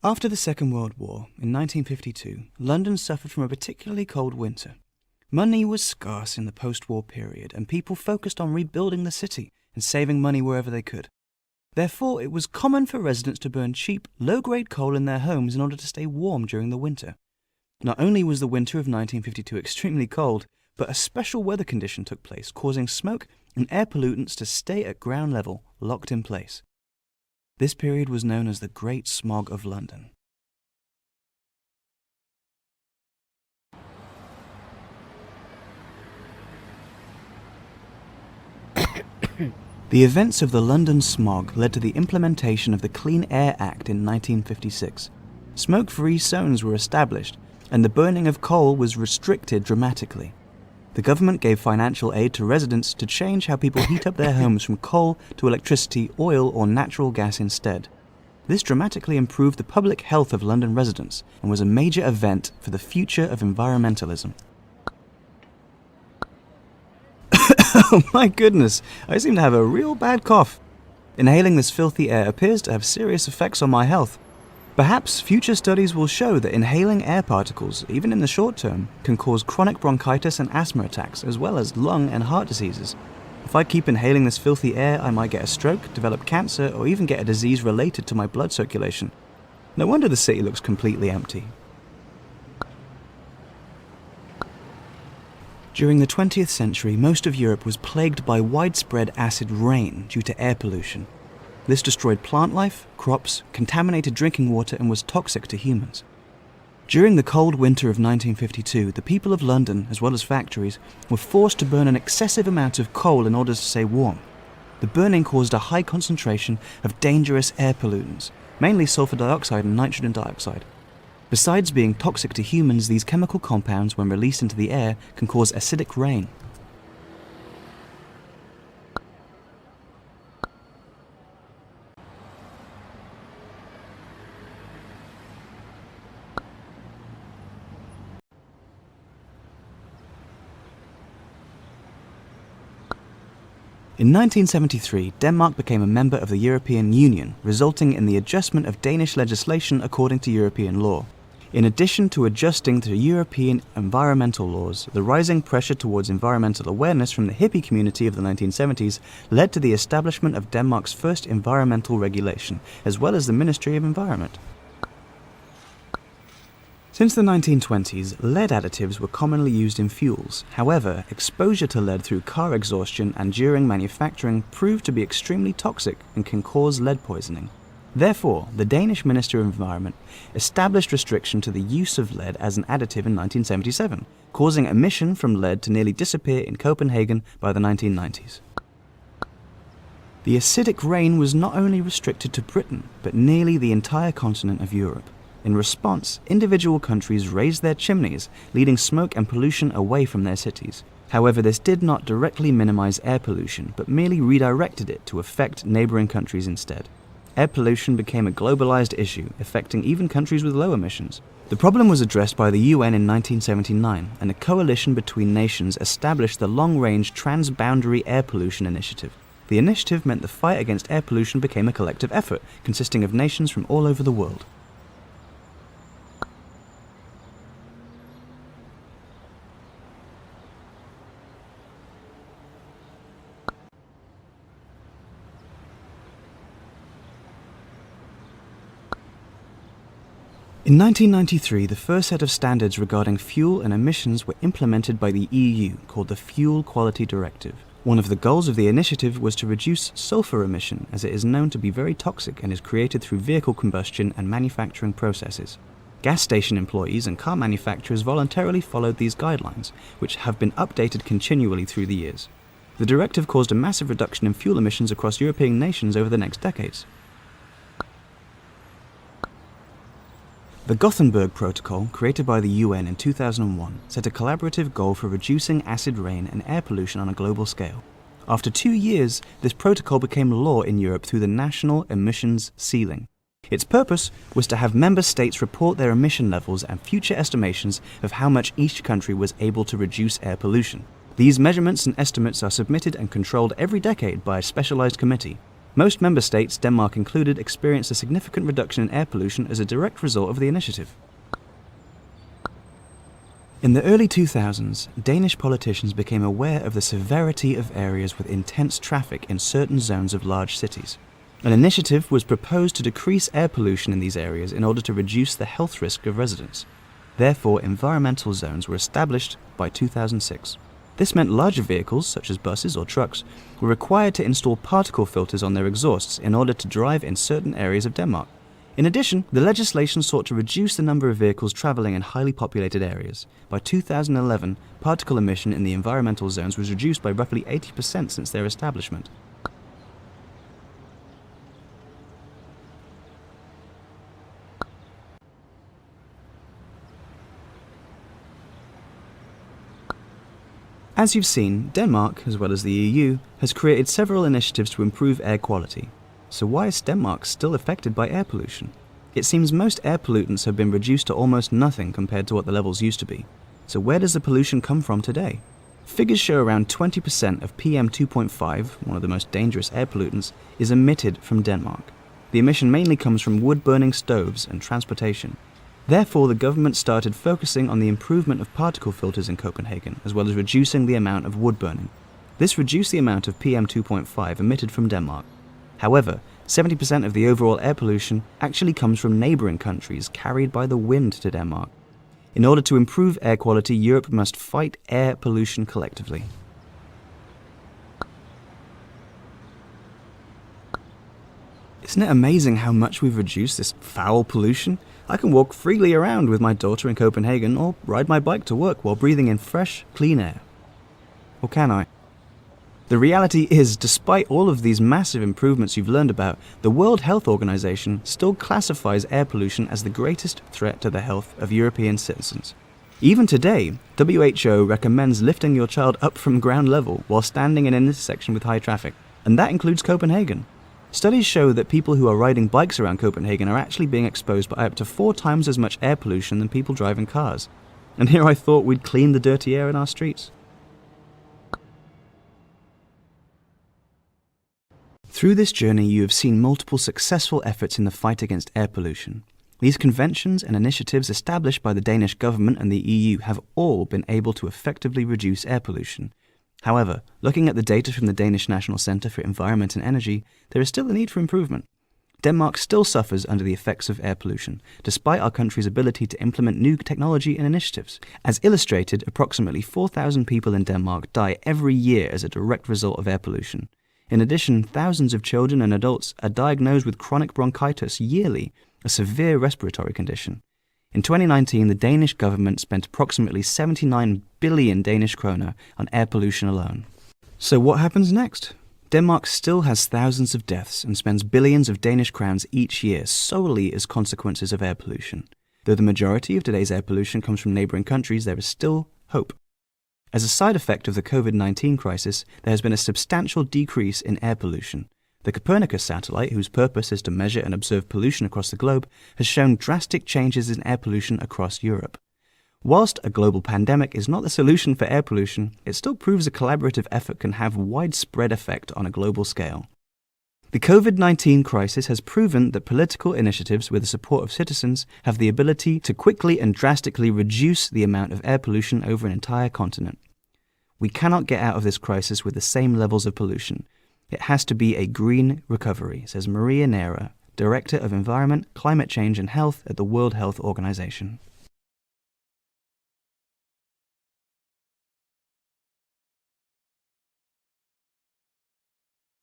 After the Second World War, in 1952, London suffered from a particularly cold winter. Money was scarce in the post-war period, and people focused on rebuilding the city and saving money wherever they could. Therefore, it was common for residents to burn cheap, low-grade coal in their homes in order to stay warm during the winter. Not only was the winter of 1952 extremely cold, but a special weather condition took place, causing smoke and air pollutants to stay at ground level, locked in place. This period was known as the Great Smog of London. The events of the London smog led to the implementation of the Clean Air Act in 1956. Smoke-free zones were established, and the burning of coal was restricted dramatically. The government gave financial aid to residents to change how people heat up their homes from coal to electricity, oil, or natural gas instead. This dramatically improved the public health of London residents and was a major event for the future of environmentalism. Oh my goodness, I seem to have a real bad cough. Inhaling this filthy air appears to have serious effects on my health. Perhaps future studies will show that inhaling air particles, even in the short term, can cause chronic bronchitis and asthma attacks, as well as lung and heart diseases. If I keep inhaling this filthy air, I might get a stroke, develop cancer, or even get a disease related to my blood circulation. No wonder the city looks completely empty. During the 20th century, most of Europe was plagued by widespread acid rain due to air pollution. This destroyed plant life, crops, contaminated drinking water, and was toxic to humans. During the cold winter of 1952, the people of London, as well as factories, were forced to burn an excessive amount of coal in order to stay warm. The burning caused a high concentration of dangerous air pollutants, mainly sulfur dioxide and nitrogen dioxide. Besides being toxic to humans, these chemical compounds, when released into the air, can cause acidic rain. In 1973, Denmark became a member of the European Union, resulting in the adjustment of Danish legislation according to European law. In addition to adjusting to European environmental laws, the rising pressure towards environmental awareness from the hippie community of the 1970s led to the establishment of Denmark's first environmental regulation, as well as the Ministry of Environment. Since the 1920s, lead additives were commonly used in fuels. However, exposure to lead through car exhaustion and during manufacturing proved to be extremely toxic and can cause lead poisoning. Therefore, the Danish Minister of Environment established restriction to the use of lead as an additive in 1977, causing emission from lead to nearly disappear in Copenhagen by the 1990s. The acidic rain was not only restricted to Britain, but nearly the entire continent of Europe. In response, individual countries raised their chimneys, leading smoke and pollution away from their cities. However, this did not directly minimize air pollution, but merely redirected it to affect neighboring countries instead. Air pollution became a globalized issue, affecting even countries with low emissions. The problem was addressed by the UN in 1979, and a coalition between nations established the Long-Range Transboundary Air Pollution Initiative. The initiative meant the fight against air pollution became a collective effort, consisting of nations from all over the world. In 1993, the first set of standards regarding fuel and emissions were implemented by the EU, called the Fuel Quality Directive. One of the goals of the initiative was to reduce sulfur emission, as it is known to be very toxic and is created through vehicle combustion and manufacturing processes. Gas station employees and car manufacturers voluntarily followed these guidelines, which have been updated continually through the years. The directive caused a massive reduction in fuel emissions across European nations over the next decades. The Gothenburg Protocol, created by the UN in 2001, set a collaborative goal for reducing acid rain and air pollution on a global scale. After 2 years, this protocol became law in Europe through the national emissions ceiling. Its purpose was to have member states report their emission levels and future estimations of how much each country was able to reduce air pollution. These measurements and estimates are submitted and controlled every decade by a specialized committee. Most member states, Denmark included, experienced a significant reduction in air pollution as a direct result of the initiative. In the early 2000s, Danish politicians became aware of the severity of areas with intense traffic in certain zones of large cities. An initiative was proposed to decrease air pollution in these areas in order to reduce the health risk of residents. Therefore, environmental zones were established by 2006. This meant larger vehicles, such as buses or trucks, were required to install particle filters on their exhausts in order to drive in certain areas of Denmark. In addition, the legislation sought to reduce the number of vehicles travelling in highly populated areas. By 2011, particle emission in the environmental zones was reduced by roughly 80% since their establishment. As you've seen, Denmark, as well as the EU, has created several initiatives to improve air quality. So why is Denmark still affected by air pollution? It seems most air pollutants have been reduced to almost nothing compared to what the levels used to be. So where does the pollution come from today? Figures show around 20% of PM 2.5, one of the most dangerous air pollutants, is emitted from Denmark. The emission mainly comes from wood-burning stoves and transportation. Therefore, the government started focusing on the improvement of particle filters in Copenhagen, as well as reducing the amount of wood burning. This reduced the amount of PM 2.5 emitted from Denmark. However, 70% of the overall air pollution actually comes from neighbouring countries carried by the wind to Denmark. In order to improve air quality, Europe must fight air pollution collectively. Isn't it amazing how much we've reduced this foul pollution? I can walk freely around with my daughter in Copenhagen or ride my bike to work while breathing in fresh, clean air. Or can I? The reality is, despite all of these massive improvements you've learned about, the World Health Organization still classifies air pollution as the greatest threat to the health of European citizens. Even today, WHO recommends lifting your child up from ground level while standing in an intersection with high traffic, and that includes Copenhagen. Studies show that people who are riding bikes around Copenhagen are actually being exposed by up to 4 times as much air pollution than people driving cars. And here I thought we'd clean the dirty air in our streets. Through this journey, you have seen multiple successful efforts in the fight against air pollution. These conventions and initiatives established by the Danish government and the EU have all been able to effectively reduce air pollution. However, looking at the data from the Danish National Centre for Environment and Energy, there is still a need for improvement. Denmark still suffers under the effects of air pollution, despite our country's ability to implement new technology and initiatives. As illustrated, approximately 4,000 people in Denmark die every year as a direct result of air pollution. In addition, thousands of children and adults are diagnosed with chronic bronchitis yearly, a severe respiratory condition. In 2019, the Danish government spent approximately 79 billion Danish kroner on air pollution alone. So what happens next? Denmark still has thousands of deaths and spends billions of Danish crowns each year solely as consequences of air pollution. Though the majority of today's air pollution comes from neighbouring countries, there is still hope. As a side effect of the COVID-19 crisis, there has been a substantial decrease in air pollution. The Copernicus satellite, whose purpose is to measure and observe pollution across the globe, has shown drastic changes in air pollution across Europe. Whilst a global pandemic is not the solution for air pollution, it still proves a collaborative effort can have widespread effect on a global scale. The COVID-19 crisis has proven that political initiatives with the support of citizens have the ability to quickly and drastically reduce the amount of air pollution over an entire continent. We cannot get out of this crisis with the same levels of pollution. It has to be a green recovery, says Maria Nera, Director of Environment, Climate Change and Health at the World Health Organization.